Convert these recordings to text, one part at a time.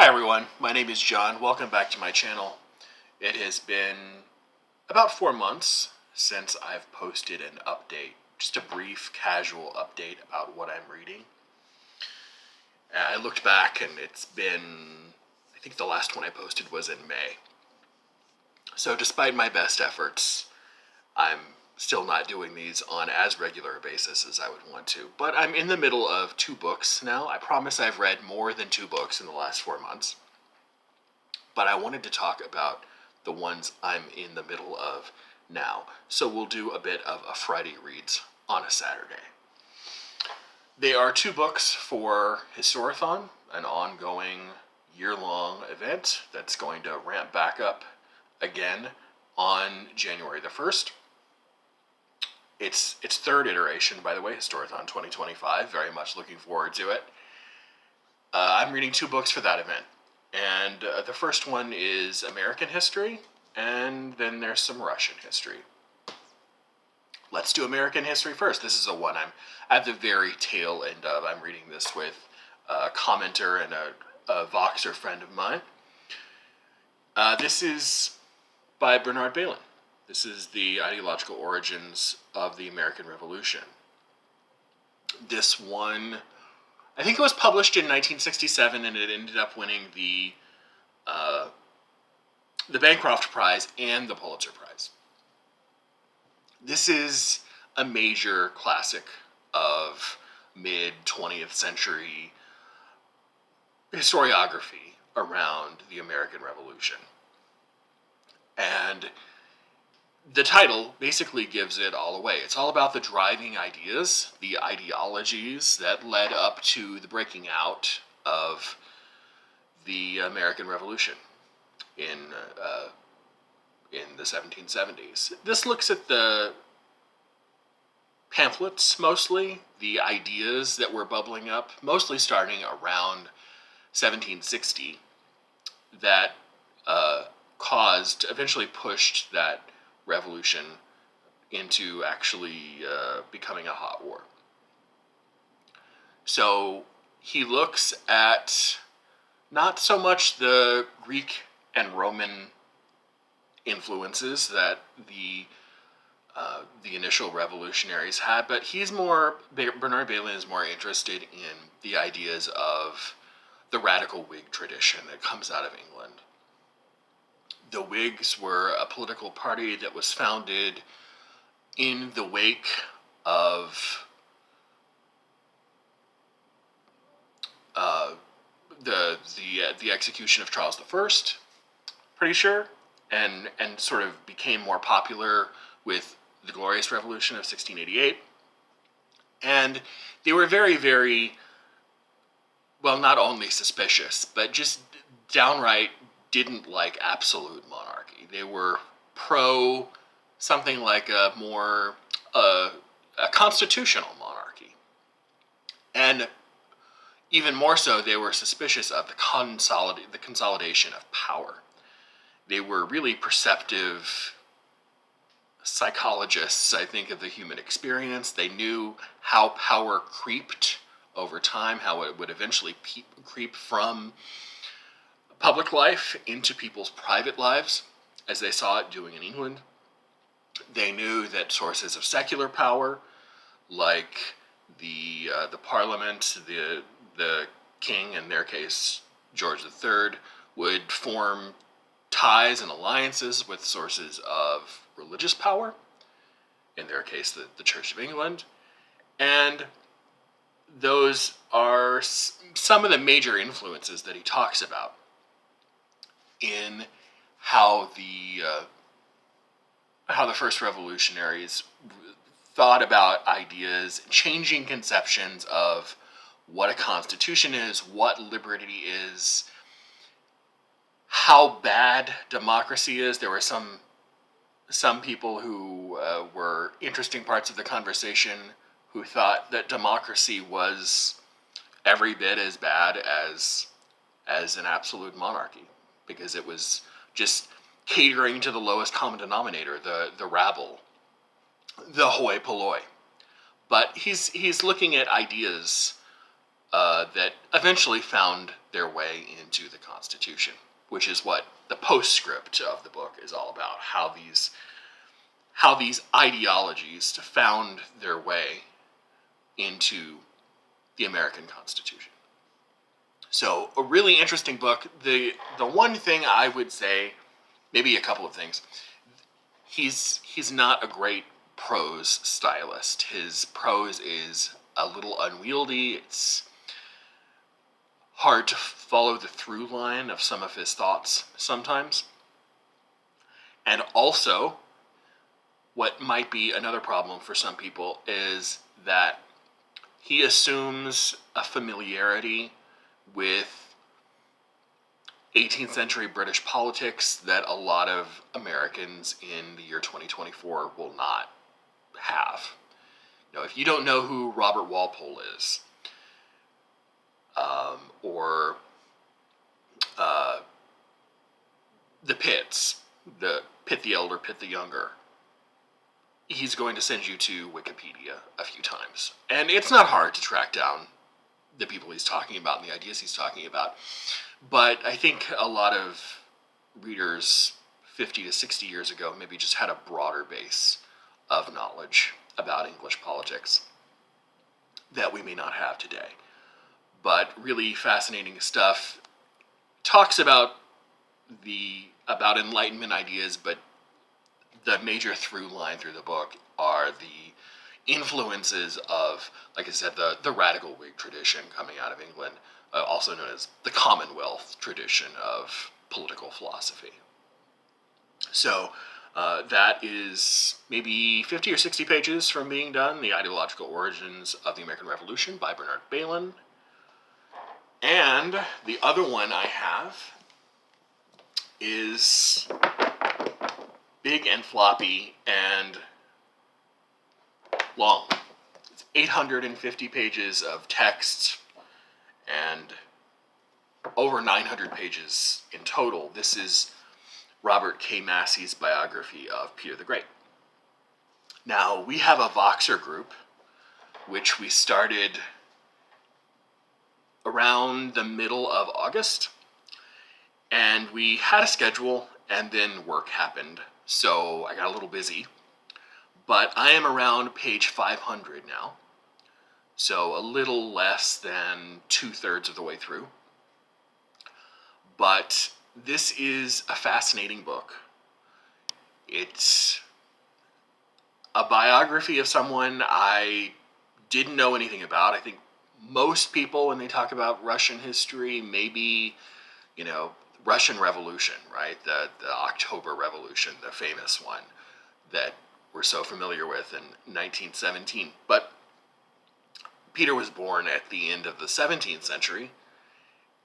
everyone, my name is John. Welcome back to my channel. It has been about 4 months since I've posted an update, just a brief, casual update about what I'm reading. I looked back and it's been, I think the last one I posted was in May. So despite my best efforts, I'm still not doing these on as regular a basis as I would want to. But I'm in the middle of 2 books now. I promise I've read more than 2 books in the last 4 months. But I wanted to talk about the ones I'm in the middle of now. So we'll do a bit of a Friday Reads on a Saturday. They are 2 books for Historathon, an ongoing year-long event that's going to ramp back up again on January the 1st. It's 3rd iteration, by the way, Historathon 2025. Very much looking forward to it. I'm reading 2 books for that event. And the first one is American history, and then there's some Russian history. Let's do American history first. This is the one I'm at the very tail end of. I'm reading this with a commenter and a Voxer friend of mine. This is by Bernard Bailyn. This is the ideological origins of the American Revolution. This one, I think it was published in 1967, and it ended up winning the Bancroft Prize and the Pulitzer Prize. This is a major classic of mid-20th century historiography around the American Revolution. And the title basically gives it all away. It's all about the driving ideas, the ideologies that led up to the breaking out of the American Revolution in the 1770s. This looks at the pamphlets mostly, the ideas that were bubbling up, mostly starting around 1760, that eventually pushed that revolution into actually becoming a hot war. So he looks at not so much the Greek and Roman influences that the initial revolutionaries had, but Bernard Bailyn is more interested in the ideas of the radical Whig tradition that comes out of England. The Whigs were a political party that was founded in the wake of the execution of Charles I, pretty sure, and sort of became more popular with the Glorious Revolution of 1688. And they were very, very, well, not only suspicious, but just downright didn't like absolute monarchy. They were pro something like a more a constitutional monarchy, and even more so, they were suspicious of the consolidation of power. They were really perceptive psychologists, I think, of the human experience. They knew how power creeped over time, how it would eventually creep from public life into people's private lives, as they saw it doing in England. They knew that sources of secular power, like the Parliament, the king, in their case George III, would form ties and alliances with sources of religious power, in their case the Church of England, and those are some of the major influences that he talks about in how the first revolutionaries thought about ideas, changing conceptions of what a constitution is, what liberty is, how bad democracy is. There were some people who were interesting parts of the conversation who thought that democracy was every bit as bad as an absolute monarchy, because it was just catering to the lowest common denominator, the rabble, the hoi polloi. But he's looking at ideas that eventually found their way into the Constitution, which is what the postscript of the book is all about, how these ideologies found their way into the American Constitution. So a really interesting book. The one thing I would say, maybe a couple of things, he's not a great prose stylist. His prose is a little unwieldy. It's hard to follow the through line of some of his thoughts sometimes. And also, what might be another problem for some people is that he assumes a familiarity with 18th century British politics that a lot of Americans in the year 2024 will not have. You know, if you don't know who Robert Walpole is, or the Pitts, the Pitt the Elder, Pitt the Younger, he's going to send you to Wikipedia a few times. And it's not hard to track down the people he's talking about and the ideas he's talking about. But I think a lot of readers 50 to 60 years ago maybe just had a broader base of knowledge about English politics that we may not have today. But really fascinating stuff. Talks about Enlightenment ideas, but the major through line through the book are the influences of, like I said, the radical Whig tradition coming out of England, also known as the Commonwealth tradition of political philosophy. So that is maybe 50 or 60 pages from being done, The Ideological Origins of the American Revolution by Bernard Bailyn. And the other one I have is big and floppy and long. It's 850 pages of text and over 900 pages in total. This is Robert K. Massey's biography of Peter the Great. Now, we have a Voxer group, which we started around the middle of August, and we had a schedule, and then work happened, so I got a little busy. But I am around page 500 now, so a little less than 2/3 of the way through. But this is a fascinating book. It's a biography of someone I didn't know anything about. I think most people, when they talk about Russian history, maybe, Russian Revolution, right? The October Revolution, the famous one that we're so familiar with in 1917. But Peter was born at the end of the 17th century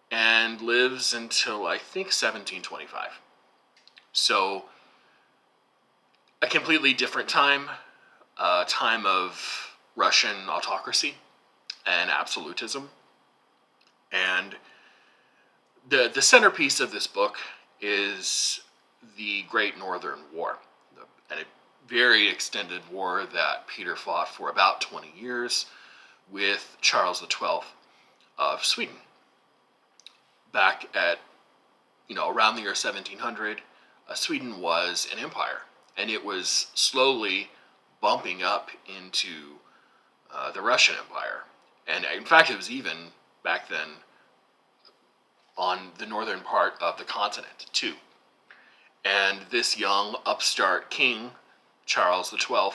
and lives until, I think, 1725. So a completely different time, a time of Russian autocracy and absolutism. And the centerpiece of this book is the Great Northern War, a very extended war that Peter fought for about 20 years with Charles XII of Sweden. Back at, around the year 1700, Sweden was an empire, and it was slowly bumping up into the Russian Empire. And in fact, it was even, back then, on the northern part of the continent, too. And this young upstart king, Charles XII,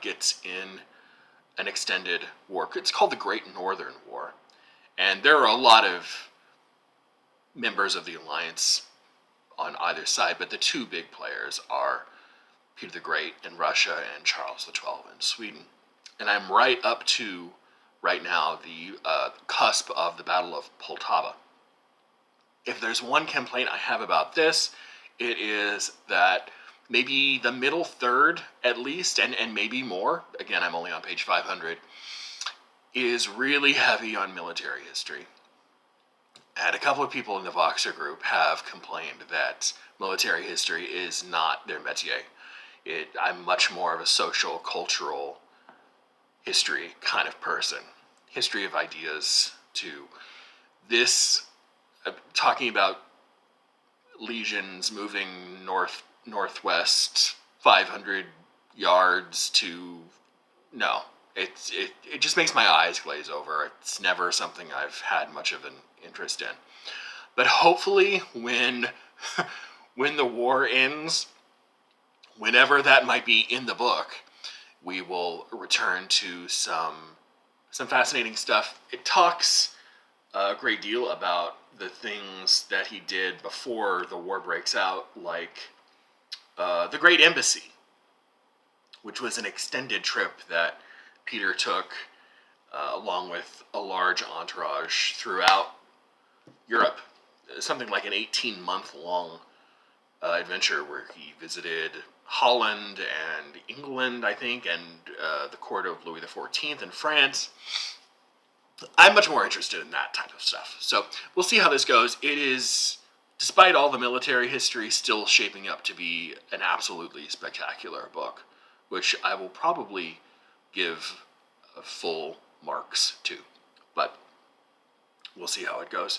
gets in an extended war. It's called the Great Northern War. And there are a lot of members of the alliance on either side, but the two big players are Peter the Great in Russia and Charles XII in Sweden. And I'm right up to, right now, the cusp of the Battle of Poltava. If there's one complaint I have about this, it is that maybe the middle third, at least, and maybe more, again, I'm only on page 500, is really heavy on military history. And a couple of people in the Voxer group have complained that military history is not their métier. I'm much more of a social, cultural history kind of person. History of ideas to This, talking about legions moving northwest 500 yards to, no, it just makes my eyes glaze over. It's never something I've had much of an interest in. But hopefully when when the war ends, whenever that might be in the book, we will return to some fascinating stuff. It talks a great deal about the things that he did before the war breaks out, like the Great Embassy, which was an extended trip that Peter took along with a large entourage throughout Europe. Something like an 18-month-long adventure where he visited Holland and England, I think, and the court of Louis XIV in France. I'm much more interested in that type of stuff. So we'll see how this goes. It is, despite all the military history, still shaping up to be an absolutely spectacular book, which I will probably give full marks to. But we'll see how it goes.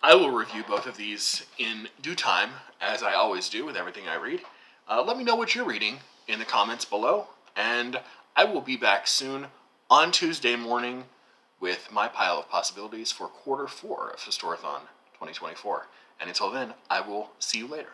I will review both of these in due time, as I always do with everything I read. Let me know what you're reading in the comments below, and I will be back soon on Tuesday morning with my pile of possibilities for quarter 4 of Historathon 2024. And until then, I will see you later.